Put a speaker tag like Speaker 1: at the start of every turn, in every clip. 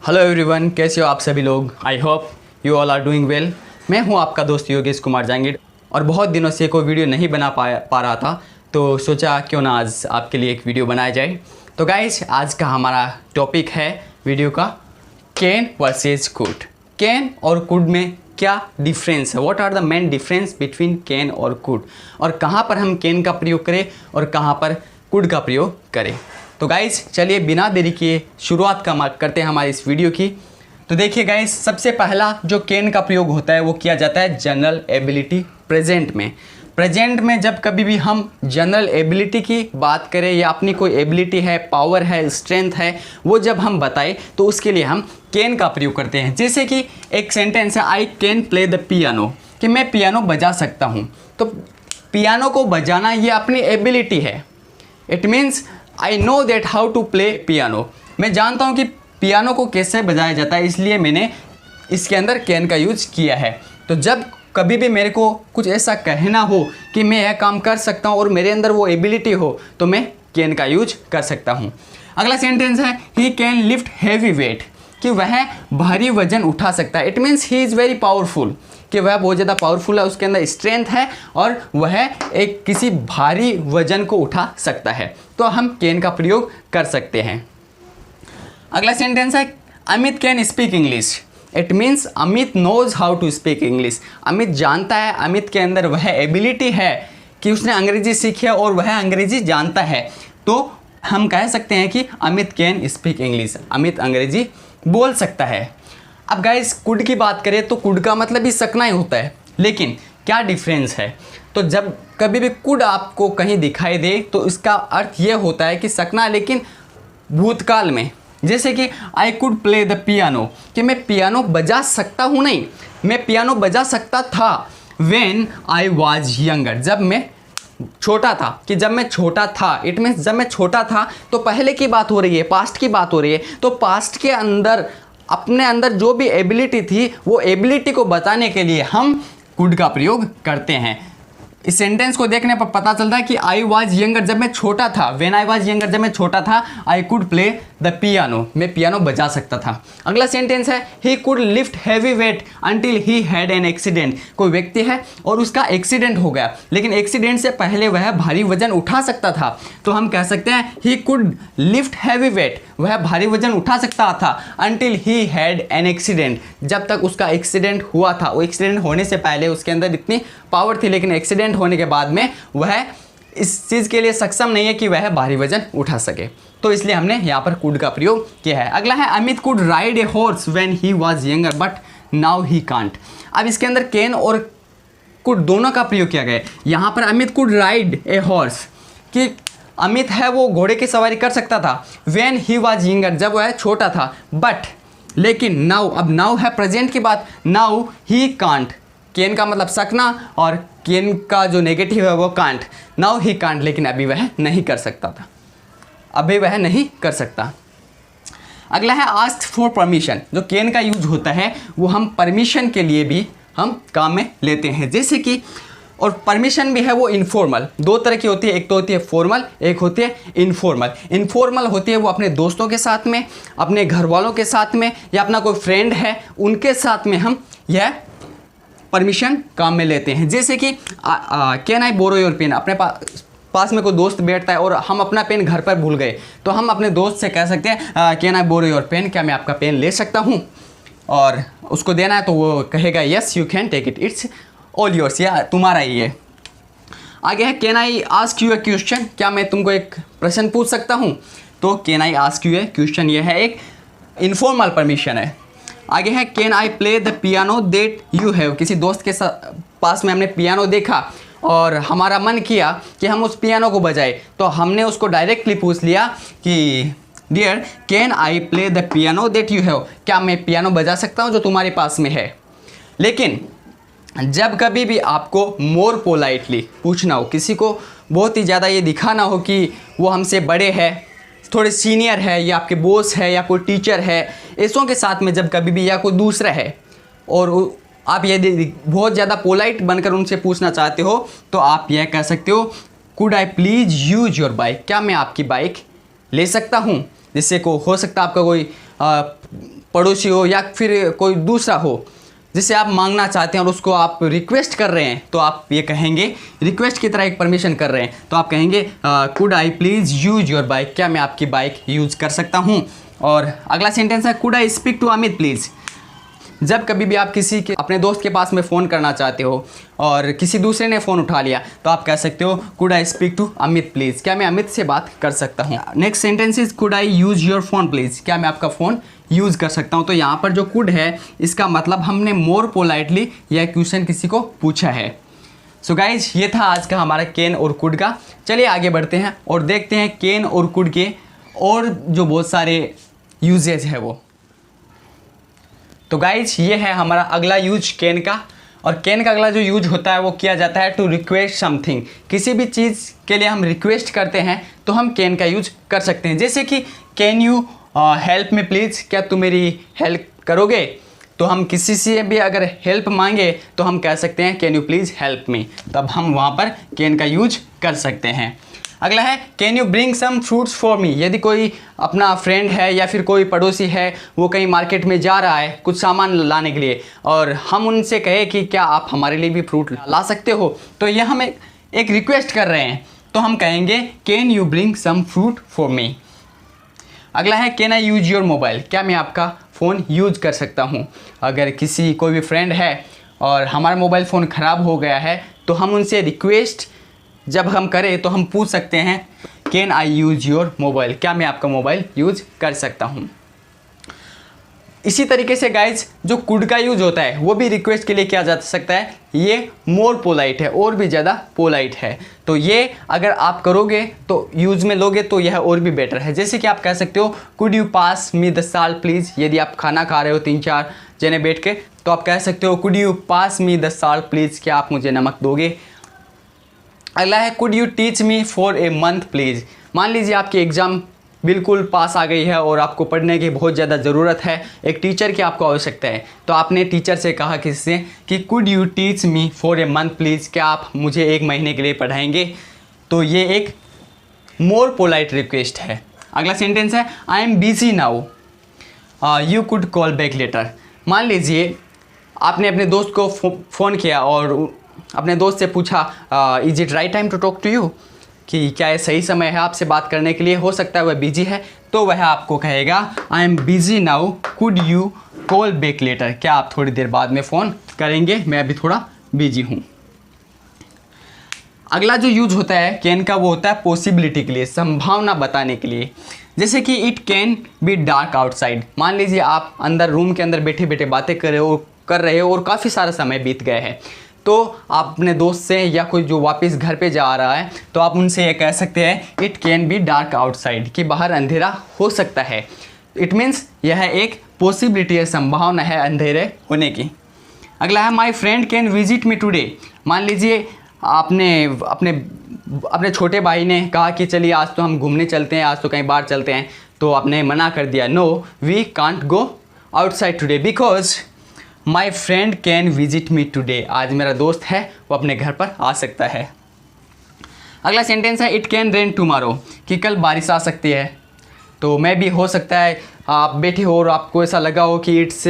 Speaker 1: Hello everyone, कैसे हो आप सभी लोग। I hope you all are doing well. मैं हूं आपका दोस्त योगेश कुमार जांगिड़ और बहुत दिनों से कोई वीडियो नहीं बना पा रहा था, तो सोचा क्यों ना आज आपके लिए एक वीडियो बनाया जाए। तो गाइस, आज का हमारा टॉपिक है वीडियो का कैन वर्सेस कुड। कैन और कुड में क्या डिफरेंस है, what are the main difference between can और कुड, और कहाँ पर हम कैन का प्रयोग करें और कहाँ पर कुड का प्रयोग करें। तो गाइस, चलिए बिना देरी किए शुरुआत करते हैं हमारी इस वीडियो की। तो देखिए गाइस, सबसे पहला जो कैन का प्रयोग होता है वो किया जाता है जनरल एबिलिटी प्रेजेंट में। प्रेजेंट में जब कभी भी हम जनरल एबिलिटी की बात करें या अपनी कोई एबिलिटी है, पावर है, स्ट्रेंथ है, वो जब हम बताएं तो उसके लिए हम कैन का प्रयोग करते हैं। जैसे कि एक सेंटेंस है, I can play the piano, कि मैं पियानो बजा सकता हूँ। तो पियानो को बजाना ये अपनी एबिलिटी है। It means I know that how to play piano. मैं जानता हूँ कि पियानो को कैसे बजाया जाता है, इसलिए मैंने इसके अंदर कैन का यूज किया है। तो जब कभी भी मेरे को कुछ ऐसा कहना हो कि मैं यह काम कर सकता हूँ और मेरे अंदर वो एबिलिटी हो, तो मैं कैन का यूज कर सकता हूँ। अगला सेंटेंस है, he can lift heavy weight, कि वह भारी वजन उठा सकता है। It means he is very powerful, कि वह बहुत ज़्यादा पावरफुल है, उसके अंदर स्ट्रेंथ है और वह एक किसी भारी वजन को उठा सकता है। तो हम कैन का प्रयोग कर सकते हैं। अगला सेंटेंस है, Amit can speak English. It means Amit knows how to speak English. Amit जानता है, अमित के अंदर वह एबिलिटी है कि उसने अंग्रेजी सीखी है और वह अंग्रेजी जानता है। तो हम कह सकते हैं कि Amit can speak English, Amit अंग्रेजी बोल सकता है। अब गाइस, कुड की बात करें तो कुड का मतलब ही सकना ही होता है, लेकिन क्या डिफरेंस है। तो जब कभी भी कुड आपको कहीं दिखाई दे तो इसका अर्थ ये होता है कि सकना, लेकिन भूतकाल में। जैसे कि I could play the piano, कि मैं पियानो बजा सकता हूँ, नहीं, मैं पियानो बजा सकता था। व्हेन आई वाज यंगर, जब मैं छोटा था, कि जब मैं छोटा था, इट मीन्स जब मैं छोटा था, तो पहले की बात हो रही है, पास्ट की बात हो रही है। तो पास्ट के अंदर अपने अंदर जो भी एबिलिटी थी, वो एबिलिटी को बताने के लिए हम कुड का प्रयोग करते हैं। इस सेंटेंस को देखने पर पता चलता है कि आई वाज यंगर, जब मैं छोटा था, व्हेन आई वाज यंगर, जब मैं छोटा था, I could play the piano, मैं पियानो बजा सकता था। अगला सेंटेंस है, he could lift heavy weight until he had an accident. कोई व्यक्ति है और उसका एक्सीडेंट हो गया, लेकिन एक्सीडेंट से पहले वह भारी वजन उठा सकता था। तो हम कह सकते हैं he could lift heavy weight, वह भारी वजन उठा सकता था until he had an accident, जब तक उसका एक्सीडेंट हुआ था। वो एक्सीडेंट होने से पहले उसके अंदर इतनी पावर थी, लेकिन एक्सीडेंट होने के बाद में वह इस चीज़ के लिए सक्षम नहीं है कि वह भारी वजन उठा सके। तो इसलिए हमने यहाँ पर कुड का प्रयोग किया है। अगला है, Amit could ride a horse when he was younger but now he can't. अब इसके अंदर कैन और कुड दोनों का प्रयोग किया गया है। यहाँ पर Amit could ride a horse, कि अमित है वो घोड़े की सवारी कर सकता था। व्हेन ही वाज यंगर, जब वह छोटा था। बट, लेकिन नाउ, अब नाउ है प्रेजेंट की बात, नाउ ही कांट। कैन का मतलब सकना और कैन का जो नेगेटिव है वो कांट। नाउ ही कांट, लेकिन अभी वह नहीं कर सकता था, अभी वह नहीं कर सकता। अगला है आस्क फॉर परमिशन। जो कैन का यूज होता है वो हम परमिशन के लिए भी हम काम में लेते हैं। जैसे कि, और परमिशन भी है वो इनफॉर्मल, दो तरह की होती है, एक तो होती है फॉर्मल, एक होती है इनफॉर्मल। इनफॉर्मल होती है वो अपने दोस्तों के साथ में, अपने घर वालों के साथ में, या अपना कोई फ्रेंड है उनके साथ में हम यह परमिशन काम में लेते हैं। जैसे कि can I borrow your pen, अपने पास में कोई दोस्त बैठता है और हम अपना पेन घर पर भूल गए, तो हम अपने दोस्त से कह सकते हैं can I borrow your pen, क्या मैं आपका पेन ले सकता हूँ, और उसको देना है तो वो कहेगा yes you can take it, it's all yours, या तुम्हारा ही है। आगे है, can I ask you a question, क्या मैं तुमको एक प्रश्न पूछ सकता हूँ। तो can I ask you a question, ये है एक इनफॉर्मल परमिशन है। आगे है, can I play the piano that you have, किसी दोस्त के पास में हमने पियानो देखा और हमारा मन किया कि हम उस पियानो को बजाए, तो हमने उसको डायरेक्टली पूछ लिया कि dear can I play the piano that you have, क्या मैं पियानो बजा सकता हूँ जो तुम्हारे पास में है। लेकिन जब कभी भी आपको मोर पोलाइटली पूछना हो, किसी को बहुत ही ज़्यादा ये दिखाना हो कि वो हमसे बड़े हैं, थोड़े सीनियर है, या आपके बॉस है, या कोई टीचर है, ऐसों के साथ में जब कभी भी, या कोई दूसरा है, और आप यदि बहुत ज़्यादा पोलाइट बनकर उनसे पूछना चाहते हो, तो आप यह कह सकते हो could I please use your bike, क्या मैं आपकी बाइक ले सकता हूँ। जिससे को हो सकता है आपका कोई पड़ोसी हो या फिर कोई दूसरा हो जिसे आप मांगना चाहते हैं और उसको आप रिक्वेस्ट कर रहे हैं, तो आप ये कहेंगे, रिक्वेस्ट की तरह एक परमिशन कर रहे हैं, तो आप कहेंगे could I please use your bike, क्या मैं आपकी बाइक यूज़ कर सकता हूँ। और अगला सेंटेंस है could I speak to Amit please. जब कभी भी आप किसी के अपने दोस्त के पास में फ़ोन करना चाहते हो और किसी दूसरे ने फ़ोन उठा लिया, तो आप कह सकते हो could I speak to Amit please, क्या मैं अमित से बात कर सकता हूँ। Next sentence is could I use your phone please, क्या मैं आपका फ़ोन यूज़ कर सकता हूँ। तो यहाँ पर जो कुड है इसका मतलब हमने मोर पोलाइटली यह क्वेश्चन किसी को पूछा है। सो गाइज, ये था आज का हमारा कैन और कुड का। चलिए आगे बढ़ते हैं और देखते हैं कैन और कुड के और जो बहुत सारे यूजेज है वो। तो गाइज, ये है हमारा अगला यूज कैन का। और कैन का अगला जो यूज होता है वो किया जाता है टू रिक्वेस्ट समथिंग। किसी भी चीज़ के लिए हम रिक्वेस्ट करते हैं तो हम कैन का यूज कर सकते हैं। जैसे कि can you help me please, क्या तुम मेरी हेल्प करोगे। तो हम किसी से भी अगर हेल्प मांगे तो हम कह सकते हैं can you please help me, तब हम वहाँ पर कैन का यूज कर सकते हैं। अगला है can you bring some fruits for me. यदि कोई अपना फ्रेंड है या फिर कोई पड़ोसी है, वो कहीं मार्केट में जा रहा है कुछ सामान लाने के लिए और हम उनसे कहे कि क्या आप हमारे लिए भी फ्रूट ला सकते हो, तो यह हम एक रिक्वेस्ट कर रहे हैं, तो हम कहेंगे can you bring some fruit for me. अगला है can I use your mobile, क्या मैं आपका फ़ोन यूज कर सकता हूँ। अगर कोई भी फ्रेंड है और हमारा मोबाइल फ़ोन ख़राब हो गया है तो हम उनसे रिक्वेस्ट जब हम करें तो हम पूछ सकते हैं can I use your mobile, क्या मैं आपका मोबाइल यूज कर सकता हूँ। इसी तरीके से गाइज जो कुड का यूज होता है वो भी रिक्वेस्ट के लिए किया जा सकता है। ये मोर पोलाइट है, और भी ज़्यादा पोलाइट है, तो ये अगर आप करोगे तो यूज़ में लोगे तो यह और भी बेटर है। जैसे कि आप कह सकते हो could you pass me the salt please. यदि आप खाना खा रहे हो 3-4 जने बैठ के, तो आप कह सकते हो could you pass me the salt please, क्या आप मुझे नमक दोगे। अगला है could you teach me for a month please. मान लीजिए आपकी एग्ज़ाम बिल्कुल पास आ गई है और आपको पढ़ने की बहुत ज़्यादा ज़रूरत है, एक टीचर की आपको आवश्यकता है, तो आपने टीचर से कहा किसी से कि could you teach me for a month please, क्या आप मुझे 1 महीने के लिए पढ़ाएंगे। तो ये एक मोर पोलाइट रिक्वेस्ट है। अगला सेंटेंस है I am busy now, you could call back later. मान लीजिए आपने अपने दोस्त को फ़ोन किया और अपने दोस्त से पूछा is it right time to talk to you, कि क्या ये सही समय है आपसे बात करने के लिए। हो सकता है वह बिजी है, तो वह आपको कहेगा I am busy now, could you call back later, क्या आप थोड़ी देर बाद में फ़ोन करेंगे, मैं अभी थोड़ा बिजी हूँ। अगला जो यूज होता है कैन का वो होता है पॉसिबिलिटी के लिए, संभावना बताने के लिए। जैसे कि it can be dark outside. मान लीजिए आप अंदर रूम के अंदर बैठे बैठे बातें कर रहे हो और काफ़ी सारा समय बीत गया है, तो आप अपने दोस्त से या कोई जो वापस घर पे जा रहा है तो आप उनसे ये कह सकते हैं it can be dark outside, कि बाहर अंधेरा हो सकता है। इट मीन्स यह एक पॉसिबिलिटी है, संभावना है अंधेरे होने की। अगला है माई friend can visit me today. मान लीजिए आपने अपने छोटे भाई ने कहा कि चलिए आज तो हम घूमने चलते हैं, आज तो कहीं बाहर चलते हैं, तो आपने मना कर दिया, no we can't go outside today because my friend can visit me today. आज मेरा दोस्त है वो अपने घर पर आ सकता है। अगला सेंटेंस है इट कैन रेन टुमारो, कि कल बारिश आ सकती है। तो मैं भी हो सकता है आप बैठे हो और आपको ऐसा लगा हो कि it's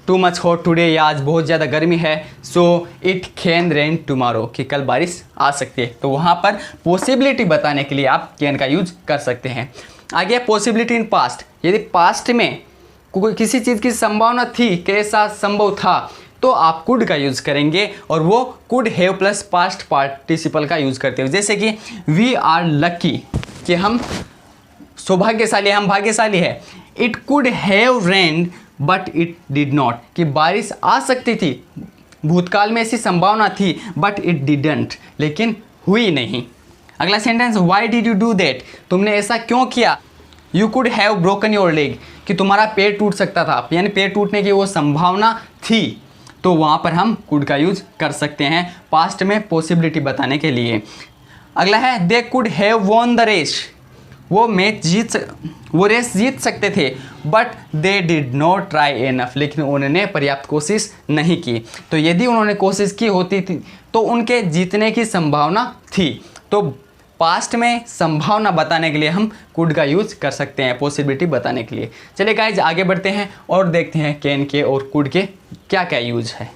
Speaker 1: too much hot today, या आज बहुत ज़्यादा गर्मी है, so it can rain tomorrow, कि कल बारिश आ सकती है। तो वहाँ पर पॉसिबिलिटी बताने के लिए आप कैन का यूज कर सकते हैं। आगे पॉसिबिलिटी इन पास्ट। यदि पास्ट में कोई किसी चीज़ की संभावना थी, कैसा संभव था, तो आप कुड का यूज़ करेंगे और वो could have plus past participle का यूज़ करते हो। जैसे कि वी आर लकी, कि हम सौभाग्यशाली, हम भाग्यशाली है। It could have rained but it did not, कि बारिश आ सकती थी, भूतकाल में ऐसी संभावना थी, बट इट डिडंट, लेकिन हुई नहीं। अगला sentence why did you do that, तुमने ऐसा क्यों किया। You could have broken your leg, कि तुम्हारा पैर टूट सकता था, यानी पैर टूटने की वो संभावना थी, तो वहाँ पर हम कुड का यूज कर सकते हैं पास्ट में पॉसिबिलिटी बताने के लिए। अगला है they could have won the race, वो रेस जीत सकते थे, but they did not try enough, लेकिन उन्होंने पर्याप्त कोशिश नहीं की। तो यदि उन्होंने कोशिश की होती थी तो उनके जीतने की संभावना थी। तो पास्ट में संभावना बताने के लिए हम कुड का यूज़ कर सकते हैं, पॉसिबिलिटी बताने के लिए। चलिए गाइज आगे बढ़ते हैं और देखते हैं कैन के और कुड के क्या क्या यूज़ है।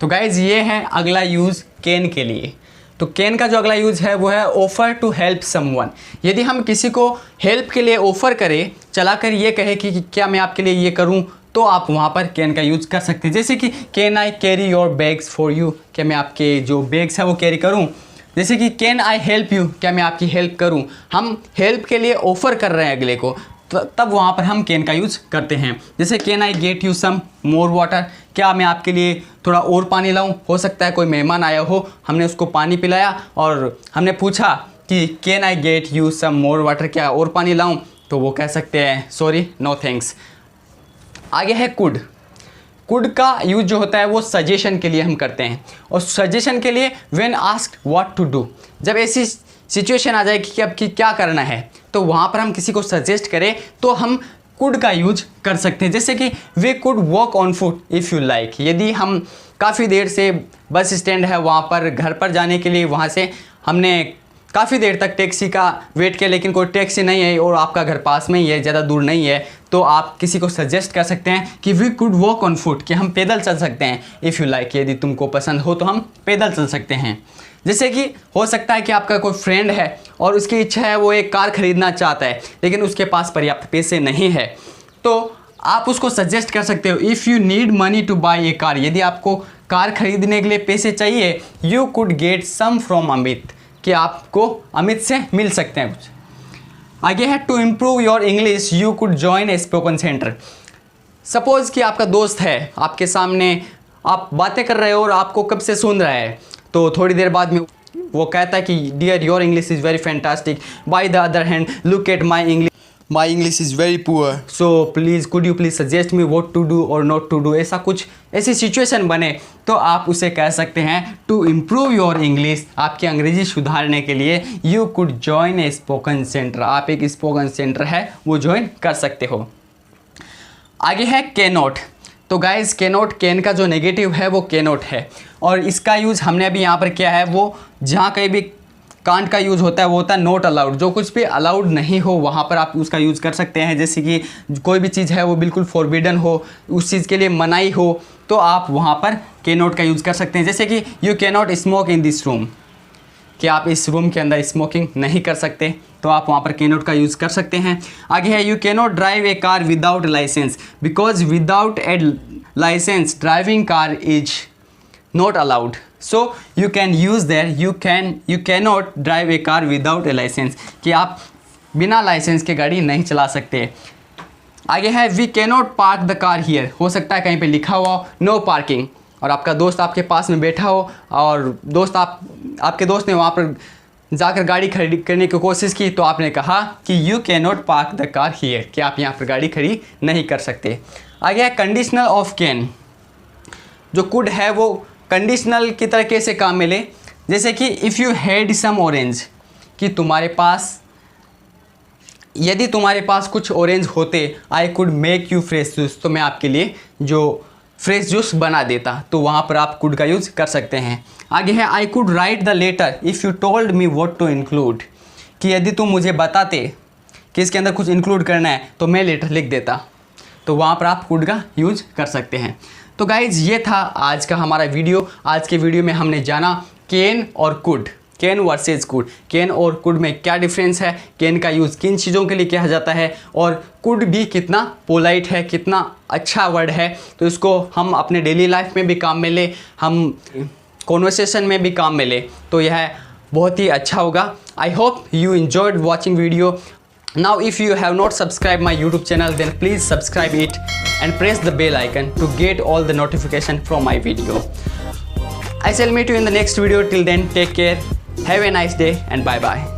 Speaker 1: तो गाइज ये है अगला यूज़ कैन के लिए। तो कैन का जो अगला यूज़ है वो है ऑफ़र टू हेल्प समवन। यदि हम किसी को हेल्प के लिए ऑफ़र करें, चलाकर ये कहे कि क्या मैं आपके लिए ये करूं, तो आप वहाँ पर कैन का यूज़ कर सकते हैं। जैसे कि can I carry your bags for you, क्या मैं आपके जो बैग्स हैं वो कैरी करूँ। जैसे कि कैन आई हेल्प यू, क्या मैं आपकी हेल्प करूँ। हम हेल्प के लिए ऑफ़र कर रहे हैं अगले को, तब वहाँ पर हम कैन का यूज़ करते हैं। जैसे can I get you some more water, क्या मैं आपके लिए थोड़ा और पानी लाऊं। हो सकता है कोई मेहमान आया हो, हमने उसको पानी पिलाया और हमने पूछा कि can I get you some more water, क्या और पानी लाऊं, तो वो कह सकते हैं सॉरी नो थैंक्स। आगे है कुड। कुड का यूज जो होता है वो सजेशन के लिए हम करते हैं, और सजेशन के लिए when asked what to do, जब ऐसी सिचुएशन आ जाए कि अब कि क्या करना है, तो वहाँ पर हम किसी को सजेस्ट करें तो हम कुड का यूज कर सकते हैं। जैसे कि we could walk on foot if you like, यदि हम काफ़ी देर से बस स्टैंड है वहाँ पर घर पर जाने के लिए, वहाँ से हमने काफ़ी देर तक टैक्सी का वेट किया लेकिन कोई टैक्सी नहीं है और आपका घर पास में ही है, ज़्यादा दूर नहीं है, तो आप किसी को सजेस्ट कर सकते हैं कि we could walk on foot, कि हम पैदल चल सकते हैं। इफ़ यू लाइक, यदि तुमको पसंद हो तो हम पैदल चल सकते हैं। जैसे कि हो सकता है कि आपका कोई फ्रेंड है और उसकी इच्छा है वो एक कार खरीदना चाहता है लेकिन उसके पास पर्याप्त पैसे नहीं है, तो आप उसको सजेस्ट कर सकते हो if you need money to buy a car, यदि आपको कार खरीदने के लिए पैसे चाहिए, you could get some from Amit, कि आपको अमित से मिल सकते हैं कुछ। आगे है to improve your English you could join a spoken centre. Suppose कि आपका दोस्त है आपके सामने, आप बातें कर रहे हो और आपको कब से सुन रहा है, तो थोड़ी देर बाद में वो कहता है कि dear your English is very fantastic, by the other hand look at my English is very poor, so please could you please suggest me what to do और नॉट टू डू। ऐसा कुछ ऐसी सिचुएशन बने तो आप उसे कह सकते हैं टू इम्प्रूव योर इंग्लिश, आपकी अंग्रेजी सुधारने के लिए you could join a spoken centre, आप एक स्पोकन सेंटर है वो ज्वाइन कर सकते हो। आगे है कैनॉट। तो गाइज कैनॉट, कैन का जो नेगेटिव है वो कैनॉट है, और इसका यूज़ हमने अभी यहाँ पर किया है वो जहाँ कहीं भी कांट का यूज़ होता है वो होता है नॉट अलाउड, जो कुछ भी अलाउड नहीं हो वहाँ पर आप उसका यूज़ कर सकते हैं। जैसे कि कोई भी चीज़ है वो बिल्कुल फॉरबिडन हो, उस चीज़ के लिए मनाही हो, तो आप वहाँ पर कैनॉट का यूज़ कर सकते हैं। जैसे कि you cannot smoke in this room, कि आप इस रूम के अंदर स्मोकिंग नहीं कर सकते, तो आप वहाँ पर कैनॉट का यूज़ कर सकते हैं। आगे है you cannot drive a car without licence, because without a licence driving car is not allowed, so you can use there you cannot drive a car without a licence, कि आप बिना licence के गाड़ी नहीं चला सकते। आगे है we cannot park the car here, हो सकता है कहीं पे लिखा हुआ नो पार्किंग और आपका दोस्त आपके पास में बैठा हो और आपके दोस्त ने वहाँ पर जाकर गाड़ी खड़ी करने की कोशिश की, तो आपने कहा कि you cannot park the car here, कि आप यहाँ पर गाड़ी खड़ी नहीं कर सकते। आगे है कंडीशनल ऑफ कैन। जो कुड है वो कंडीशनल की तरह कैसे काम में ले, जैसे कि if you had some orange, कि यदि तुम्हारे पास कुछ ऑरेंज होते, I could make you fresh juice, तो मैं आपके लिए जो फ्रेश जूस बना देता, तो वहाँ पर आप कुड का यूज़ कर सकते हैं। आगे है I could write the letter if you told me what to include, कि यदि तुम मुझे बताते कि इसके अंदर कुछ इंक्लूड करना है तो मैं लेटर लिख देता, तो वहाँ पर आप कुड का यूज़ कर सकते हैं। तो गाइज़ ये था आज का हमारा वीडियो। आज के वीडियो में हमने जाना कैन और could, can versus could, can और कुड में क्या डिफरेंस है, कैन का यूज़ किन चीज़ों के लिए किया जाता है, और कुड भी कितना पोलाइट है, कितना अच्छा वर्ड है, तो इसको हम अपने डेली लाइफ में भी काम में ले, हम कॉन्वर्सेशन में भी काम में ले, तो यह बहुत ही अच्छा होगा। आई hope you enjoyed watching video. Now if you have not subscribed my YouTube channel, then please subscribe it and press the bell icon to get all the notification from my video. I shall meet you in the next video. Till then, take care, have a nice day and bye bye.